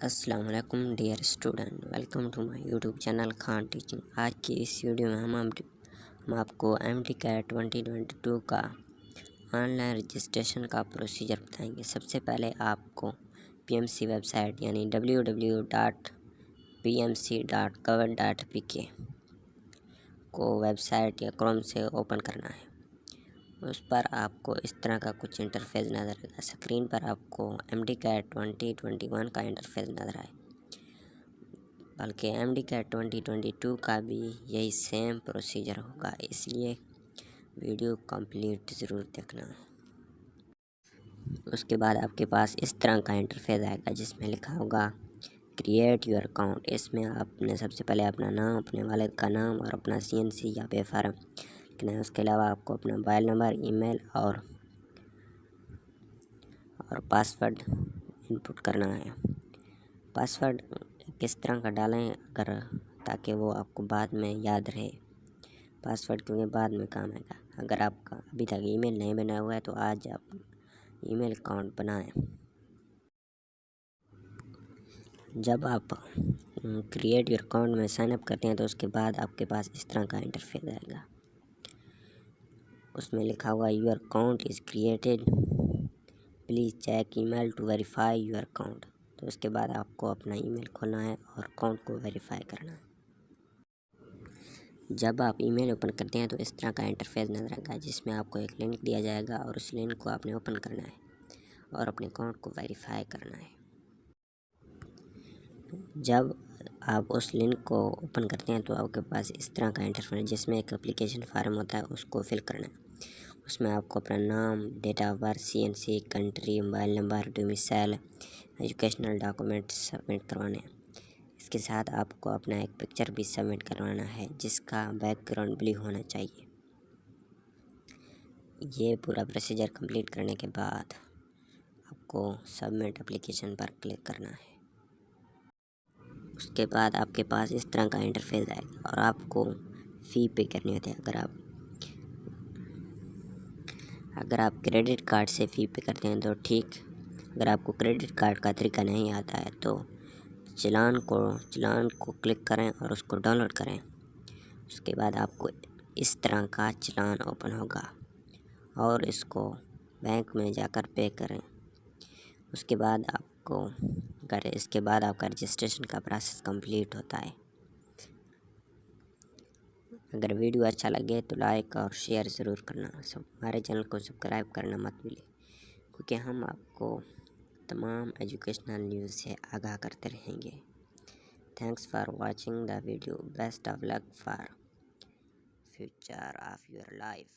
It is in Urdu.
السلام علیکم dear student, welcome to my YouTube channel Khan teaching. آج کی اس ویڈیو میں ہم آپ کو MD-CAT 2022 کا آن لائن رجسٹریشن کا پروسیجر بتائیں گے۔ سب سے پہلے آپ کو PMC ویب سائٹ یعنی www.pmc.gov.pk کو ویب سائٹ یا کروم سے اوپن کرنا ہے۔ اس پر آپ کو اس طرح کا کچھ انٹرفیس نظر آئے گا۔ اسکرین پر آپ کو MD-CAT 2021 کا انٹرفیس نظر آئے، بلکہ MD-CAT 2022 کا بھی یہی سیم پروسیجر ہوگا، اس لیے ویڈیو کمپلیٹ ضرور دیکھنا۔ اس کے بعد آپ کے پاس اس طرح کا انٹرفیس آئے گا جس میں لکھا ہوگا کریٹ یور اکاؤنٹ۔ اس میں آپ نے سب سے پہلے اپنا نام، اپنے والد کا نام اور اپنا CNC یا پے فارم لکھنا ہے۔ اس کے علاوہ آپ کو اپنا موبائل نمبر، ای میل اور پاسورڈ انپٹ کرنا ہے۔ پاسورڈ کس طرح کا ڈالیں تاکہ وہ آپ کو بعد میں یاد رہے، پاسورڈ کیونکہ بعد میں کام آئے گا۔ اگر آپ کا ابھی تک ای میل نہیں بنا ہوا ہے تو آج آپ ای میل اکاؤنٹ بنائیں۔ جب آپ کریٹ یور اکاؤنٹ میں سائن اپ کرتے ہیں تو اس کے بعد آپ کے پاس اس طرح کا انٹرفیس آئے گا۔ اس میں لکھا ہوا your account is created, please check email to verify your account. تو اس کے بعد آپ کو اپنا ای میل کھولنا ہے اور اکاؤنٹ کو ویریفائی کرنا ہے۔ جب آپ ای میل اوپن کرتے ہیں تو اس طرح کا انٹرفیس نظر آئے گا جس میں آپ کو ایک لنک دیا جائے گا اور اس لنک کو آپ نے اوپن کرنا ہے اور اپنے اکاؤنٹ کو ویریفائی کرنا ہے۔ جب آپ اس لنک کو اوپن کرتے ہیں تو آپ کے پاس اس طرح کا انٹرفیس جس میں ایک اپلیکیشن فارم ہوتا ہے، اس کو فل کرنا ہے۔ اس میں آپ کو اپنا نام، date of birth, CNC، country, mobile number, domicile, educational documents submit کروانے ہیں۔ اس کے ساتھ آپ کو اپنا ایک پکچر بھی سبمٹ کروانا ہے جس کا بیک گراؤنڈ بلیو ہونا چاہیے۔ یہ پورا پروسیجر کمپلیٹ کرنے کے بعد آپ کو سبمٹ اپلیکیشن پر کلک کرنا ہے۔ اس کے بعد آپ کے پاس اس طرح کا انٹرفیس آئے گا اور آپ کو فی پے کرنی ہوتی ہے۔ اگر آپ کریڈٹ کارڈ سے فی پے کرتے ہیں تو ٹھیک، اگر آپ کو کریڈٹ کارڈ کا طریقہ نہیں آتا ہے تو چلان کو کلک کریں اور اس کو ڈاؤن لوڈ کریں۔ اس کے بعد آپ کو اس طرح کا چلان اوپن ہوگا اور اس کو بینک میں جا کر پے کریں۔ اس کے بعد آپ کا رجسٹریشن کا پروسیس کمپلیٹ ہوتا ہے۔ اگر ویڈیو اچھا لگے تو لائک اور شیئر ضرور کرنا۔ ہمارے چینل کو سبسکرائب کرنا مت بھولیں، کیونکہ ہم آپ کو تمام ایجوکیشنل نیوز سے آگاہ کرتے رہیں گے۔ Thanks for watching the video. Best of luck for future of your life.